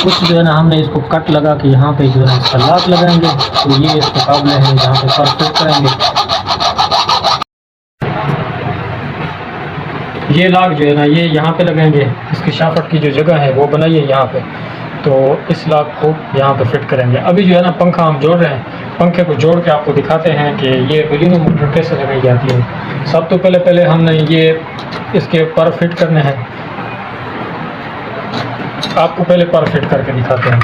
कुछ जो है ना हमने इसको कट लगा के यहाँ पे जो है इसका लॉक लगाएंगे, तो ये इसके काबिल है जहाँ पे पर फिट करेंगे। ये लॉक जो है ना ये यहाँ पे लगाएंगे, इसकी शाफट की जो जगह है वो बनाई है यहाँ पे, तो इस लॉक को यहाँ पे फिट करेंगे। अभी जो है ना पंखा हम जोड़ रहे हैं, पंखे को जोड़ के आपको दिखाते हैं कि ये बलिनो मोटर कैसे लगाई जाती है। सब तो पहले हमने ये इसके पर फिट करने हैं, आपको पहले पर फिट करके दिखाते हैं।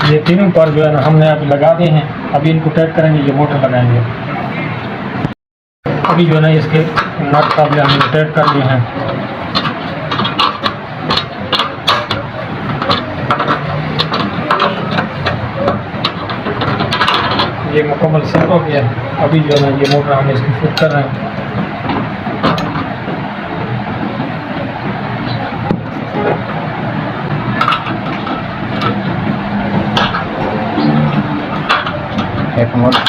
ये तीनों पर जो है ना हमने अभी लगा दिए हैं, अभी इनको टाइट करेंगे, ये मोटर लगाएंगे। अभी जो है ना इसके नट का भी हमने टाइट कर लिए हैं। ये मुकम्मल सेट हो गया। अभी जो है ना ये मोटर हम इसकी फिट कर रहे हैं। एक मोटर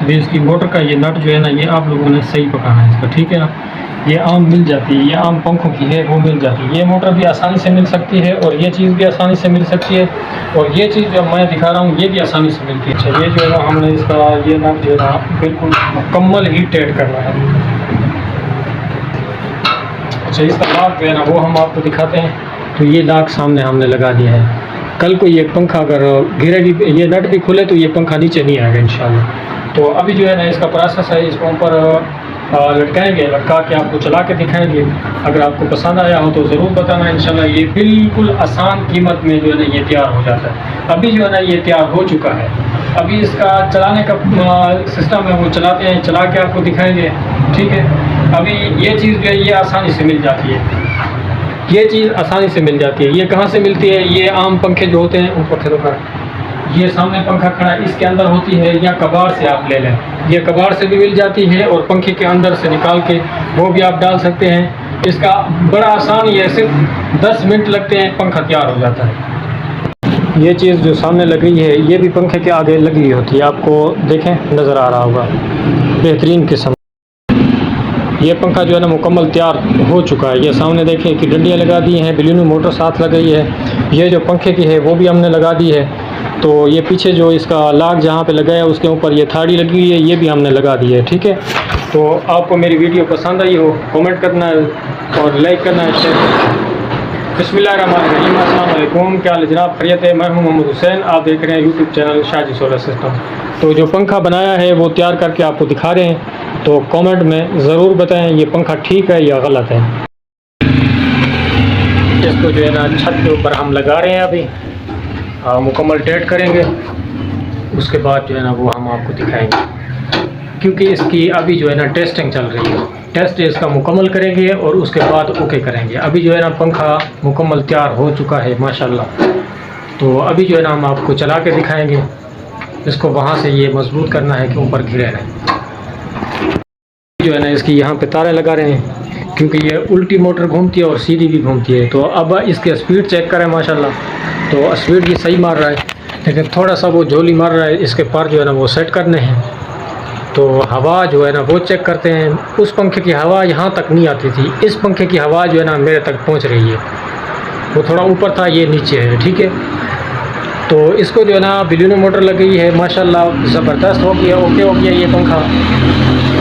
भी इसकी मोटर का ये नट जो है ना ये आप लोगों ने सही पकाना है इसका, ठीक है ना। ये आम मिल जाती है, ये आम पंखों की है वो मिल जाती है। ये मोटर भी आसानी से मिल सकती है और ये चीज़ भी आसानी से मिल सकती है, और ये चीज़ जो मैं दिखा रहा हूँ ये भी आसानी से मिलती है। अच्छा, ये जो है ना हमने इसका ये नट जो है ना बिल्कुल मुकम्मल ही टाइट करना है। अच्छा, इसका लॉक जो है ना वो हम आपको दिखाते हैं। तो ये लॉक सामने हमने लगा दिया है। कल को ये पंखा अगर गिरेगी, ये नट भी खुले तो ये पंखा नीचे नहीं आएगा इंशाल्लाह। तो अभी जो है ना इसका प्रोसेस है, इसको ऊपर लटकाएंगे, लटका के आपको चला के दिखाएंगे। अगर आपको पसंद आया हो तो ज़रूर बताना इंशाल्लाह। ये बिल्कुल आसान कीमत में जो है ना ये तैयार हो जाता है। अभी जो है ना ये तैयार हो चुका है। अभी इसका चलाने का सिस्टम है वो चलाते हैं, चला के आपको दिखाएंगे, ठीक है। अभी ये चीज़ जो है ये आसानी से मिल जाती है, ये चीज़ आसानी से मिल जाती है। ये कहाँ से मिलती है? ये आम पंखे जो होते हैं ऊपर से ऊपर, ये सामने पंखा खड़ा है इसके अंदर होती है, या कबाड़ से आप ले लें, ये कबाड़ से भी मिल जाती है और पंखे के अंदर से निकाल के वो भी आप डाल सकते हैं। इसका बड़ा आसान, ये सिर्फ 10 मिनट लगते हैं, पंखा तैयार हो जाता है। ये चीज़ जो सामने लग रही है ये भी पंखे के आगे लगी होती है, आपको देखें नज़र आ रहा होगा, बेहतरीन किस्म। ये पंखा जो है ना मुकम्मल तैयार हो चुका है। ये सामने देखें कि डंडियाँ लगा दी हैं, बलिनो मोटर साथ लग गई है। ये जो पंखे की है वो भी हमने लगा दी है। तो ये पीछे जो इसका लॉक जहाँ पे लगा है उसके ऊपर ये थाड़ी लगी हुई है, ये भी हमने लगा दी है, ठीक है। तो आपको मेरी वीडियो पसंद आई हो कमेंट करना है और लाइक करना है, शेयर। बिस्मिल्लाहिर्रहमानिर्रहीम, अस्सलाम वालेकुम। क्या हाल जनाब, खैरियत है? मैं हूं मोहम्मद हुसैन, आप देख रहे हैं YouTube channel Shahji solar system. तो जो पंखा बनाया है वो तैयार करके आपको दिखा रहे हैं, तो कमेंट में ज़रूर बताएं ये पंखा ठीक है या गलत है। इसको जो है ना छत के ऊपर हम लगा रहे हैं, अभी मुकम्मल टाइट करेंगे, उसके बाद जो है ना वो हम आपको दिखाएंगे, क्योंकि इसकी अभी जो है ना टेस्टिंग चल रही है। टेस्ट इसका मुकम्मल करेंगे और उसके बाद ओके करेंगे। अभी जो है ना पंखा मुकम्मल तैयार हो चुका है माशाल्लाह। तो अभी जो है ना हम आपको चला के दिखाएंगे। इसको वहाँ से ये मजबूत करना है कि ऊपर गिरे नहीं। जो है ना इसकी यहाँ पे तारे लगा रहे हैं, क्योंकि ये उल्टी मोटर घूमती है और सीधी भी घूमती है। तो अब इसकी स्पीड चेक करें, माशाल्लाह तो स्पीड भी सही मार रहा है, लेकिन थोड़ा सा वो झोली मार रहा है। इसके पर जो है ना वो सेट करने हैं। तो हवा जो है ना वो चेक करते हैं। उस पंखे की हवा यहाँ तक नहीं आती थी, इस पंखे की हवा जो है ना मेरे तक पहुँच रही है। वो थोड़ा ऊपर था, ये नीचे है, ठीक है। तो इसको जो है ना बलिनो मोटर लग गई है, माशाल्लाह ज़बरदस्त हो गया, ओके हो गया ये पंखा।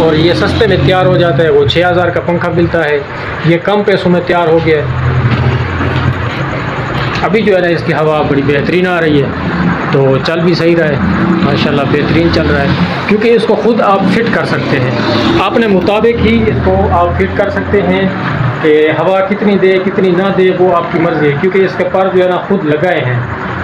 और ये सस्ते में तैयार हो जाता है, वो 6000 का पंखा मिलता है, ये कम पैसों में तैयार हो गया। अभी जो है ना इसकी हवा बड़ी बेहतरीन आ रही है। तो चल भी सही रहा है माशाल्लाह, बेहतरीन चल रहा है। क्योंकि इसको ख़ुद आप फिट कर सकते हैं, अपने मुताबिक ही इसको आप फिट कर सकते हैं कि हवा कितनी दे कितनी ना दे वो आपकी मर्ज़ी है। क्योंकि इसके पर जो है ना खुद लगाए हैं,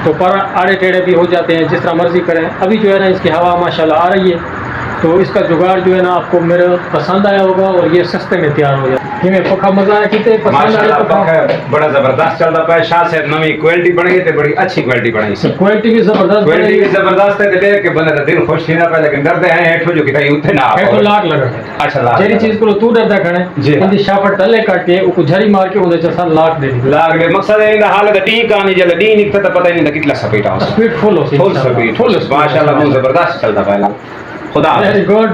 तो पर आड़े टेढ़े भी हो जाते हैं, जिस तरह मर्ज़ी करें। अभी जो है ना इसकी हवा माशाल्लाह आ रही है, तो इसका जुगाड़ जो है ना आपको मेरे पसंद आया होगा और ये सस्ते में तैयार हो जाए। जिमें पखा मजा आया कितने पसंद आया पखा बड़ा जबरदस्त चलता पाया। शाह से नवी क्वालिटी बनी ते बड़ी अच्छी क्वालिटी बनी सी, क्वालिटी भी जबरदस्त है कि देख के बंदा दा दिल खुश थी ना पे, लेकिन डरदे हैं हेठो जो किता उथे ना हेठो लाग लगा। अच्छा लाग जेरी चीज को तू डरदा खणे बंदी शाफट तले काटे उ झरी मार के उंदे च लाग दे मकसद है इंदा हालत टी कहानी जले डी निकता तो पता ही नहीं कितना स्पीड आ स्पीड फुल हो फुल स्पीड माशाल्लाह बहुत जबरदस्त चलता पाया। खुदा वेरी गुड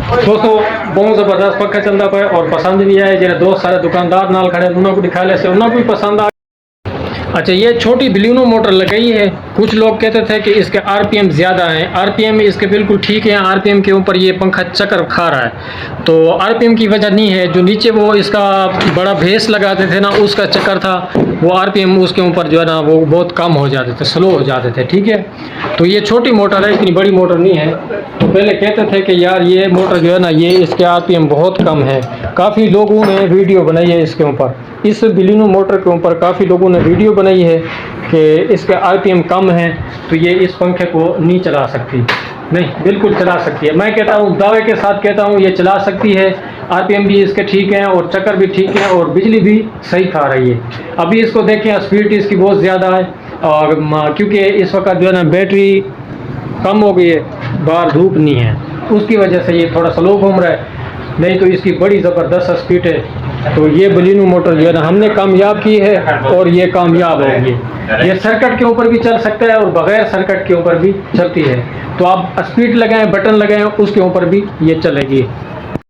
दोस्तों, बहुत ज़बरदस्त पक्का चलता पाए और पसंद भी आए। जो दोस्त सारे दुकानदार नाल खड़े उन्होंने को दिखा ले से उन्होंने को भी पसंद आ। अच्छा, ये छोटी बलिनो मोटर लगाई है। कुछ लोग कहते थे कि इसके आरपीएम ज़्यादा हैं, आरपीएम इसके बिल्कुल ठीक है। आरपीएम के ऊपर ये पंखा चक्कर खा रहा है, तो आरपीएम की वजह नहीं है। जो नीचे वो इसका बड़ा भेस लगाते थे ना, उसका चक्कर था। वो आरपीएम उसके ऊपर जो है ना वो बहुत कम हो जाते थे, स्लो हो जाते थे। ठीक है, तो ये छोटी मोटर है, इतनी बड़ी मोटर नहीं है। तो पहले कहते थे कि यार ये मोटर जो है ना ये इसके आरपीएम बहुत कम है। काफ़ी लोगों ने वीडियो बनाई है इसके ऊपर, इस बलिनो मोटर के ऊपर काफ़ी लोगों ने वीडियो बनाई है कि इसके आरपीएम कम है, तो ये इस पंखे को नहीं चला सकती। नहीं, बिल्कुल चला सकती है। मैं कहता हूँ, दावे के साथ कहता हूँ, ये चला सकती है। आरपीएम भी इसके ठीक हैं और चक्कर भी ठीक है और बिजली भी सही खा रही है। अभी इसको देखें, स्पीड इसकी बहुत ज़्यादा है और क्योंकि इस वक्त जो है ना बैटरी कम हो गई है, बाहर धूप नहीं है, उसकी वजह से ये थोड़ा स्लो घूम रहा है। नहीं तो इसकी बड़ी ज़बरदस्त स्पीड है। तो ये बलिनो मोटर जो है ना हमने कामयाब की है और ये कामयाब होगी। ये सर्किट के ऊपर भी चल सकता है और बग़ैर सर्किट के ऊपर भी चलती है। तो आप स्पीड लगाएं, बटन लगाएं, उसके ऊपर भी ये चलेगी।